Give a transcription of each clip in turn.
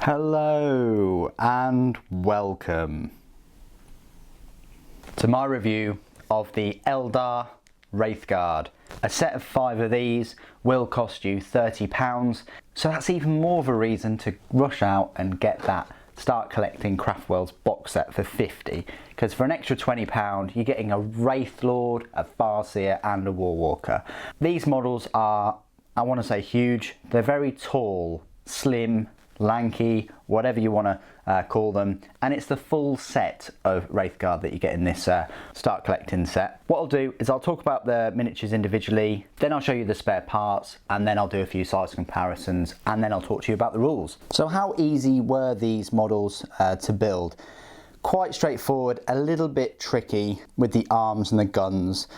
Hello and welcome to my review of the Eldar Wraithguard. A set of 5 of these will cost you £30, so that's even more of a reason to rush out and get that Start Collecting Craftworld's box set for £50, because for an extra £20 you're getting a Wraithlord, a Farseer and a Warwalker. These models are, I want to say, huge. They're very tall, slim, lanky, whatever you want to call them, and it's the full set of Wraithguard that you get in this Start Collecting set. What I'll do is I'll talk about the miniatures individually, then I'll show you the spare parts, and then I'll do a few size comparisons, and then I'll talk to you about the rules. So how easy were these models to build? Quite straightforward, a little bit tricky with the arms and the guns,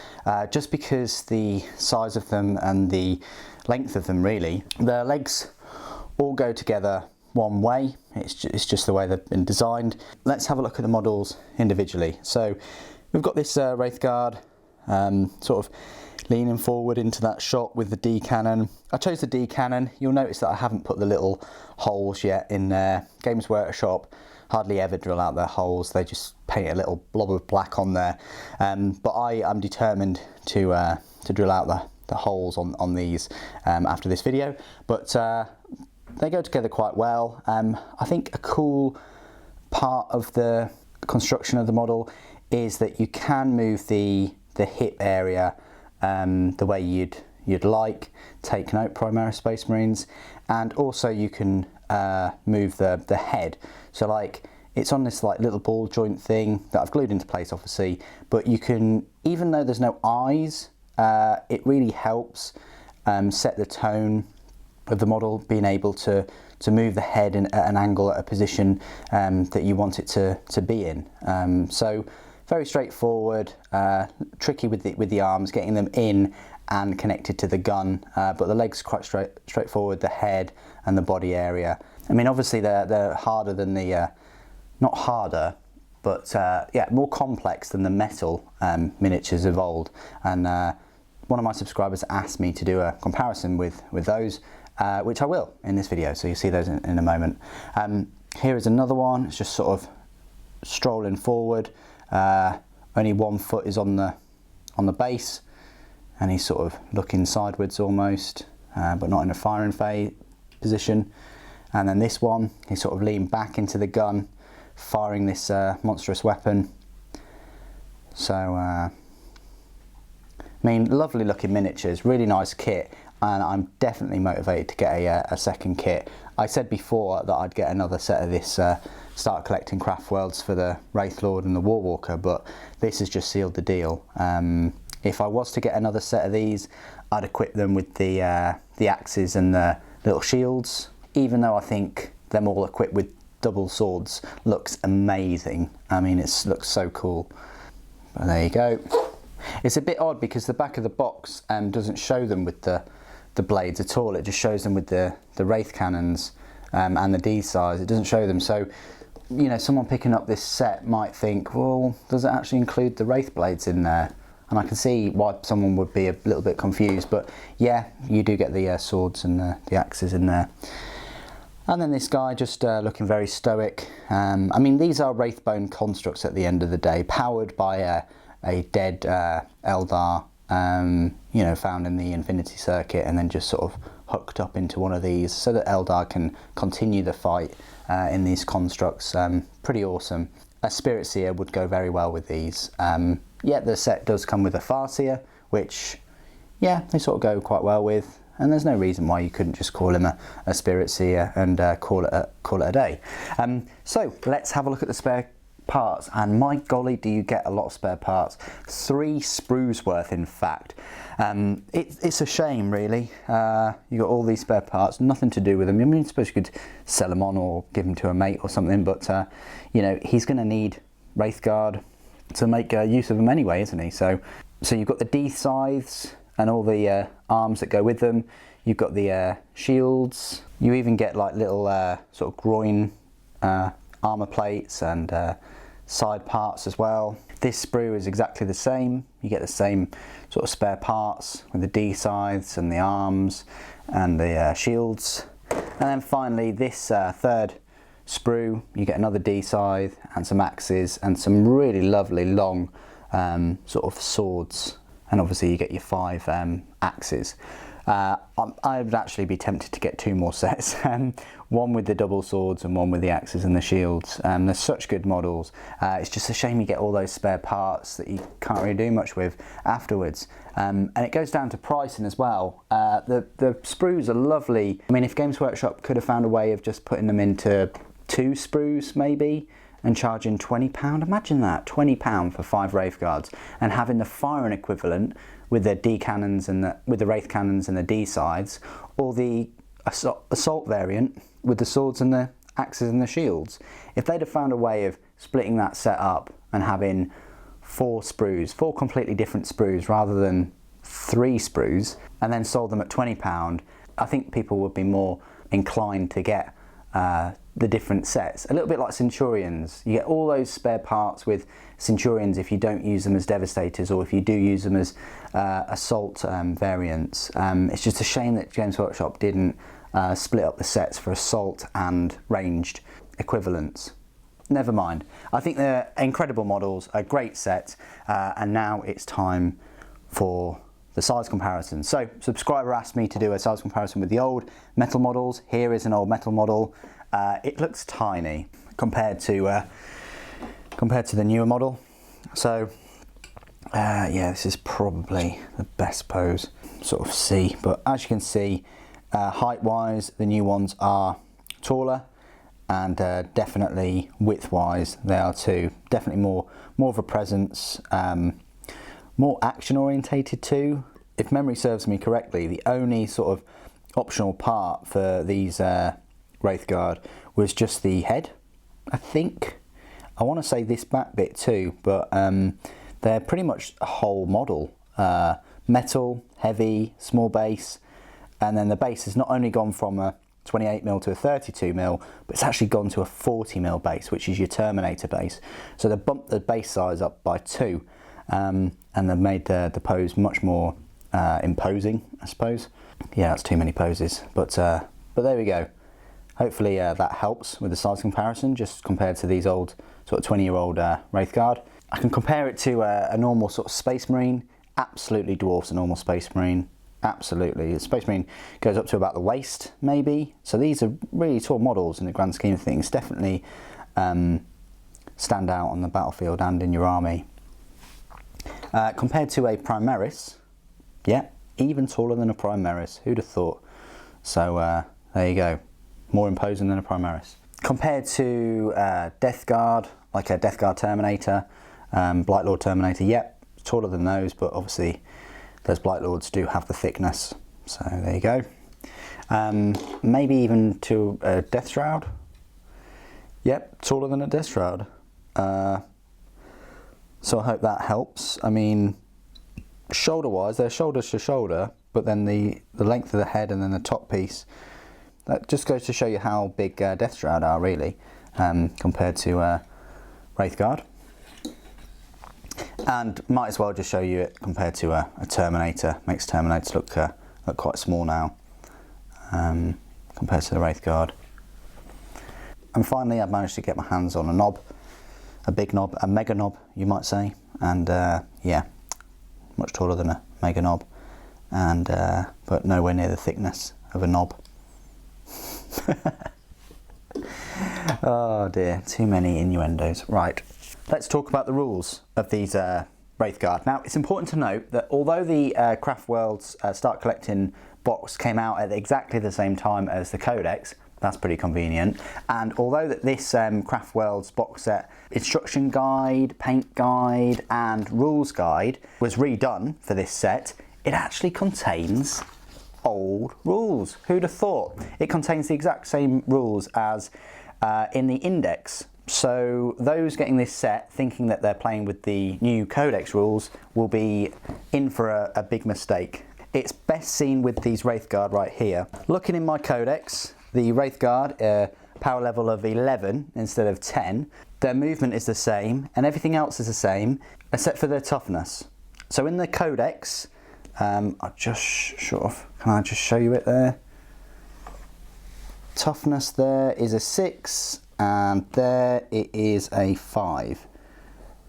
just because the size of them and the length of them really. The legs all go together one way. It's just the way they've been designed. Let's have a look at the models individually. So we've got this Wraithguard sort of leaning forward into that shot with the D cannon. I chose the D cannon. You'll notice that I haven't put the little holes yet in there. Games Workshop hardly ever drill out their holes. They just paint a little blob of black on there. But I am determined to drill out the holes on these after this video. But they go together quite well. I think a cool part of the construction of the model is that you can move the hip area the way you'd like. Take note, Primaris Space Marines. And also you can move the head. So like, it's on this like little ball joint thing that I've glued into place obviously, but you can, even though there's no eyes, it really helps set the tone of the model, being able to move the head at an angle, at a position that you want it to be in. So very straightforward, tricky with the arms, getting them in and connected to the gun, but the legs quite straightforward, the head and the body area. I mean, obviously they're harder than the, not harder, but yeah, more complex than the metal miniatures of old. And one of my subscribers asked me to do a comparison with those, which I will in this video, so you'll see those in a moment. Here is another one. It's just sort of strolling forward. Only 1 foot is on the base, and he's sort of looking sideways almost, but not in a firing phase position. And then this one, he's sort of leaned back into the gun, firing this monstrous weapon. So I mean, lovely looking miniatures, really nice kit, and I'm definitely motivated to get a second kit. I said before that I'd get another set of this Start Collecting Craftworlds for the Wraithlord and the Warwalker, but this has just sealed the deal. If I was to get another set of these, I'd equip them with the axes and the little shields, even though I think them all equipped with double swords looks amazing. I mean, it looks so cool. But there you go. It's a bit odd because the back of the box doesn't show them with the blades at all. It just shows them with the Wraith cannons and the D size. It doesn't show them. So, you know, someone picking up this set might think, well, does it actually include the Wraith blades in there? And I can see why someone would be a little bit confused. But yeah, you do get the swords and the axes in there. And then this guy just looking very stoic. I mean, these are Wraithbone constructs at the end of the day, powered by a dead Eldar, you know, found in the Infinity Circuit, and then just sort of hooked up into one of these so that Eldar can continue the fight in these constructs. Pretty awesome. A Spirit Seer would go very well with these. Yeah, the set does come with a Farseer, which, yeah, they sort of go quite well with. And there's no reason why you couldn't just call him a Spirit Seer and call it a day. So let's have a look at the spare parts, and my golly, do you get a lot of spare parts. 3 sprues worth, in fact. It's a shame, really. You got all these spare parts, nothing to do with them. I mean, I suppose you could sell them on or give them to a mate or something, but you know, he's going to need Wraithguard to make use of them anyway, isn't he? So you've got the D scythes and all the arms that go with them. You've got the shields. You even get like little sort of groin armor plates and side parts as well. This sprue is exactly the same. You get the same sort of spare parts with the D scythes and the arms and the shields. And then finally this third sprue, you get another D scythe and some axes and some really lovely long sort of swords, and obviously you get your 5 axes. I would actually be tempted to get 2 more sets, one with the double swords and one with the axes and the shields. They're such good models. It's just a shame you get all those spare parts that you can't really do much with afterwards. And it goes down to pricing as well. The sprues are lovely. I mean, if Games Workshop could have found a way of just putting them into 2 sprues maybe, and charging £20, imagine that, £20 for 5 Wraithguards, and having the firing equivalent with the D cannons and with the Wraith cannons and the D scythes, or the assault variant with the swords and the axes and the shields. If they'd have found a way of splitting that set up and having 4 sprues, 4 completely different sprues rather than 3 sprues, and then sold them at £20, I think people would be more inclined to get the different sets. A little bit like Centurions. You get all those spare parts with Centurions if you don't use them as Devastators, or if you do use them as assault variants. It's just a shame that Games Workshop didn't split up the sets for assault and ranged equivalents. Never mind. I think they're incredible models, a great set, and now it's time for the size comparison. So, subscriber asked me to do a size comparison with the old metal models. Here is an old metal model. It looks tiny compared to the newer model. So, yeah, this is probably the best pose, sort of C. But as you can see, height-wise, the new ones are taller, and definitely width-wise, they are too. Definitely more of a presence. More action orientated too. If memory serves me correctly, the only sort of optional part for these Wraithguard was just the head, I think. I want to say this back bit too, but they're pretty much a whole model. Metal, heavy, small base, and then the base has not only gone from a 28mm to a 32mm, but it's actually gone to a 40mm base, which is your Terminator base. So they bumped the base size up by 2. And they've made the pose much more imposing, I suppose. Yeah, that's too many poses, but there we go. Hopefully that helps with the size comparison, just compared to these old sort of 20-year-old Wraithguard. I can compare it to a normal sort of Space Marine. Absolutely dwarfs a normal Space Marine. Absolutely. The Space Marine goes up to about the waist, maybe. So these are really tall models in the grand scheme of things. Definitely stand out on the battlefield and in your army. Compared to a Primaris, yeah, even taller than a Primaris. Who'd have thought? So there you go, more imposing than a Primaris. Compared to Death Guard, like a Death Guard Terminator, Blight Lord Terminator, yep, taller than those, but obviously those Blight Lords do have the thickness. So there you go. Maybe even to a Death Shroud. Yep, taller than a Death Shroud. So I hope that helps. I mean, shoulder-wise, they're shoulder to shoulder, but then the length of the head and then the top piece, that just goes to show you how big Death Shroud are, really, compared to Wraithguard. And might as well just show you it compared to a Terminator. Makes Terminators look quite small now, compared to the Wraithguard. And finally, I've managed to get my hands on a knob. A big knob, a mega knob, you might say, and yeah, much taller than a mega knob, and but nowhere near the thickness of a knob. Oh dear, too many innuendos. Right, let's talk about the rules of these Wraithguard. Now, it's important to note that although the Craft World's Start Collecting box came out at exactly the same time as the Codex, that's pretty convenient. And although that this Craft Worlds box set instruction guide, paint guide and rules guide was redone for this set, it actually contains old rules. Who'd have thought? It contains the exact same rules as in the index. So those getting this set thinking that they're playing with the new Codex rules will be in for a big mistake. It's best seen with these Wraithguard right here. Looking in my Codex, the Wraithguard, power level of 11 instead of 10. Their movement is the same and everything else is the same except for their toughness. So in the Codex, I'll just can I just show you it there? Toughness there is a 6 and there it is a 5.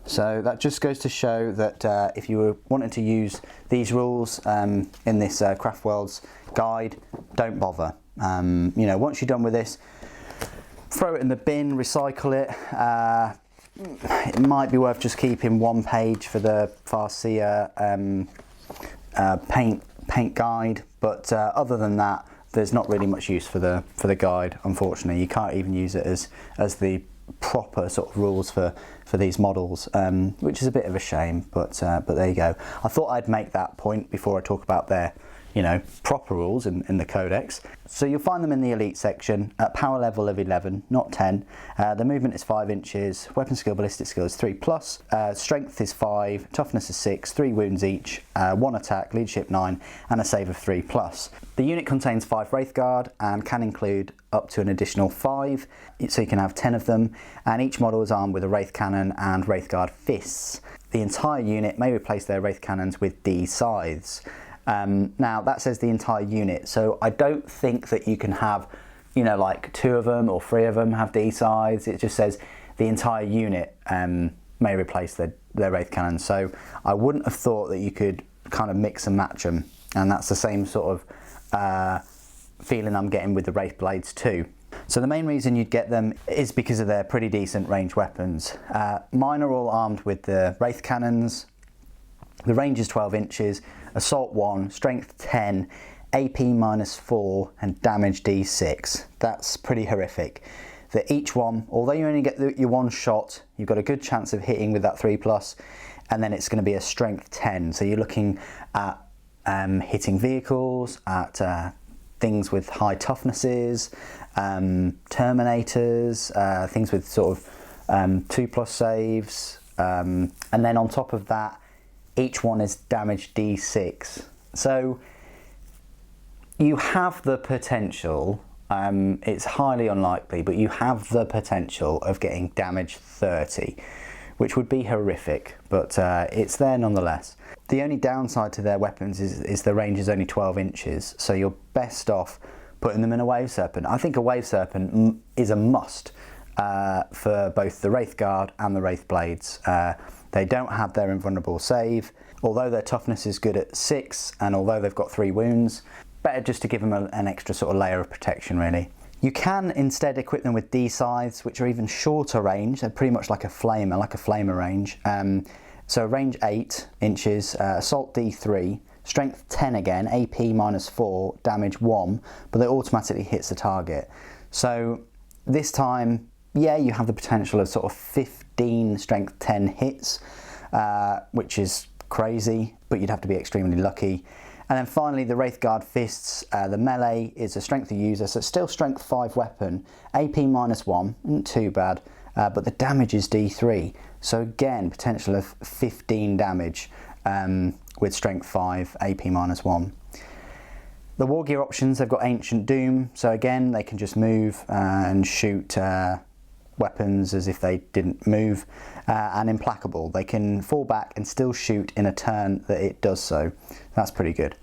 So that just goes to show that if you were wanting to use these rules in this Craft Worlds guide, don't bother. You know, once you're done with this, throw it in the bin, recycle it. It might be worth just keeping one page for the THICC-ER paint guide, but other than that, there's not really much use for the guide. Unfortunately, you can't even use it as the proper sort of rules for these models, which is a bit of a shame, but there you go. I thought I'd make that point before I talk about their, you know, proper rules in the codex. So you'll find them in the elite section at power level of 11, not 10. The movement is 5 inches, weapon skill, ballistic skill is 3+, strength is 5, toughness is 6, 3 wounds each, 1 attack, leadership 9, and a save of 3+. The unit contains 5 Wraithguard and can include up to an additional 5, so you can have 10 of them, and each model is armed with a Wraith Cannon and Wraithguard fists. The entire unit may replace their Wraith Cannons with D scythes. Now that says the entire unit, so I don't think that you can have, you know, like 2 of them or 3 of them have D scythes. It just says the entire unit may replace their Wraith Cannon, so I wouldn't have thought that you could kind of mix and match them, and that's the same sort of feeling I'm getting with the Wraith Blades too. So the main reason you'd get them is because of their pretty decent ranged weapons. Mine are all armed with the Wraith Cannons. The range is 12 inches, assault 1, strength 10, AP -4 and damage D6. That's pretty horrific. That each one, although you only get your one shot, you've got a good chance of hitting with that 3+, and then it's going to be a strength 10. So you're looking at hitting vehicles, at things with high toughnesses, terminators, things with sort of 2+ saves, and then on top of that, each one is damage D6. So you have the potential, it's highly unlikely, but you have the potential of getting damage 30, which would be horrific, but it's there nonetheless. The only downside to their weapons is the range is only 12 inches, so you're best off putting them in a Wave Serpent. I think a Wave Serpent is a must for both the Wraithguard and the Wraith Blades. They don't have their invulnerable save, although their toughness is good at 6, and although they've got 3 wounds, better just to give them an extra sort of layer of protection really. You can instead equip them with D scythes, which are even shorter range. They're pretty much like a flamer range. So range 8 inches, assault D3, strength 10 again, AP -4, damage 1, but it automatically hits the target. So this time, yeah, you have the potential of sort of 15 strength 10 hits, which is crazy, but you'd have to be extremely lucky. And then finally, the Wraithguard fists. The melee is a strength user, so it's still strength 5 weapon, AP -1, not too bad, but the damage is D3. So again, potential of 15 damage with strength 5, AP -1. The war gear options, they've got Ancient Doom, so again, they can just move and shoot weapons as if they didn't move, and Implacable. They can fall back and still shoot in a turn that it does so. That's pretty good.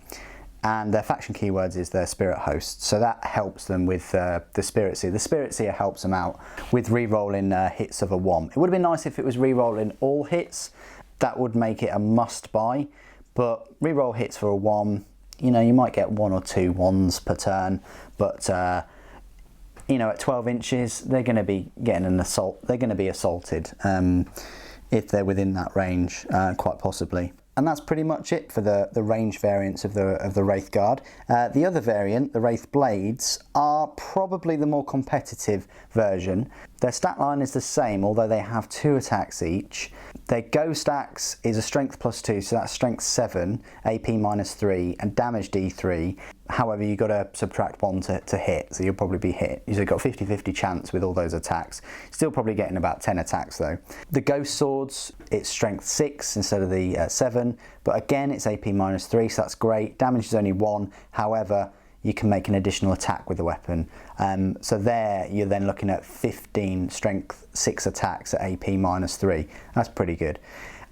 And their faction keywords is their Spirit Host, so that helps them with the Spirit Seer. The Spirit Seer helps them out with re-rolling hits of a 1. It would have been nice if it was re-rolling all hits. That would make it a must-buy, but re-roll hits for a 1, you know, you might get 1 or 2 1s per turn, but you know, at 12 inches, they're going to be getting an assault. They're going to be assaulted if they're within that range, quite possibly. And that's pretty much it for the range variants of the Wraithguard. The other variant, the Wraith Blades, are probably the more competitive version. Their stat line is the same, although they have 2 attacks each. Their Ghost Axe is a strength +2, so that's strength 7, AP -3, and damage D3. However, you've got to subtract 1 to hit, so you'll probably be hit. You've got 50-50 chance with all those attacks. Still probably getting about 10 attacks though. The Ghost Swords, it's strength 6 instead of the 7, but again it's AP -3, so that's great. Damage is only 1, however, you can make an additional attack with the weapon. So there you're then looking at 15 strength 6 attacks at AP -3. That's pretty good.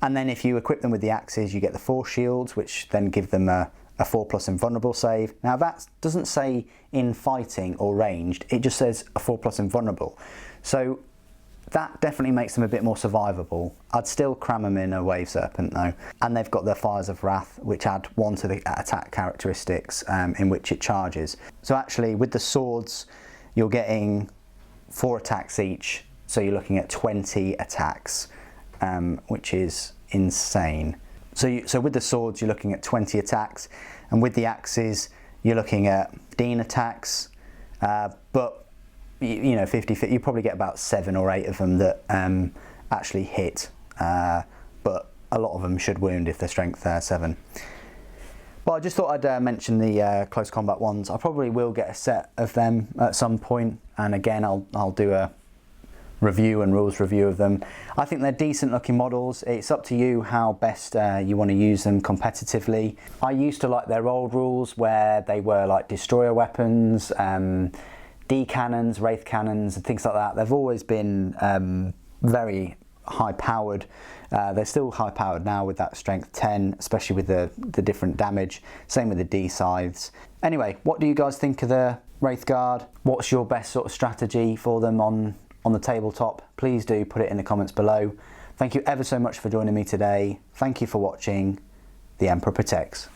And then if you equip them with the axes, you get the Force Shields, which then give them a 4+ invulnerable save. Now that doesn't say in fighting or ranged, it just says a 4+ invulnerable. So that definitely makes them a bit more survivable. I'd still cram them in a Wave Serpent though. And they've got their Fires of Wrath, which add 1 to the attack characteristics in which it charges. So actually with the swords, you're getting 4 attacks each. So you're looking at 20 attacks, which is insane. So with the swords, you're looking at 20 attacks. And with the axes, you're looking at 15 attacks. But you know, 50-50, you probably get about 7 or 8 of them that actually hit, but a lot of them should wound if they're strength 7. Well, I just thought I'd mention the close combat ones. I probably will get a set of them at some point, and again I'll do a review and rules review of them. I think they're decent looking models. It's up to you how best you want to use them competitively. I used to like their old rules where they were like destroyer weapons, D cannons, wraith cannons and things like that. They've always been very high powered. They're still high powered now with that strength 10, especially with the different damage. Same with the D scythes. Anyway, what do you guys think of the Wraithguard? What's your best sort of strategy for them on the tabletop? Please do put it in the comments below. Thank you ever so much for joining me today. Thank you for watching. The Emperor protects.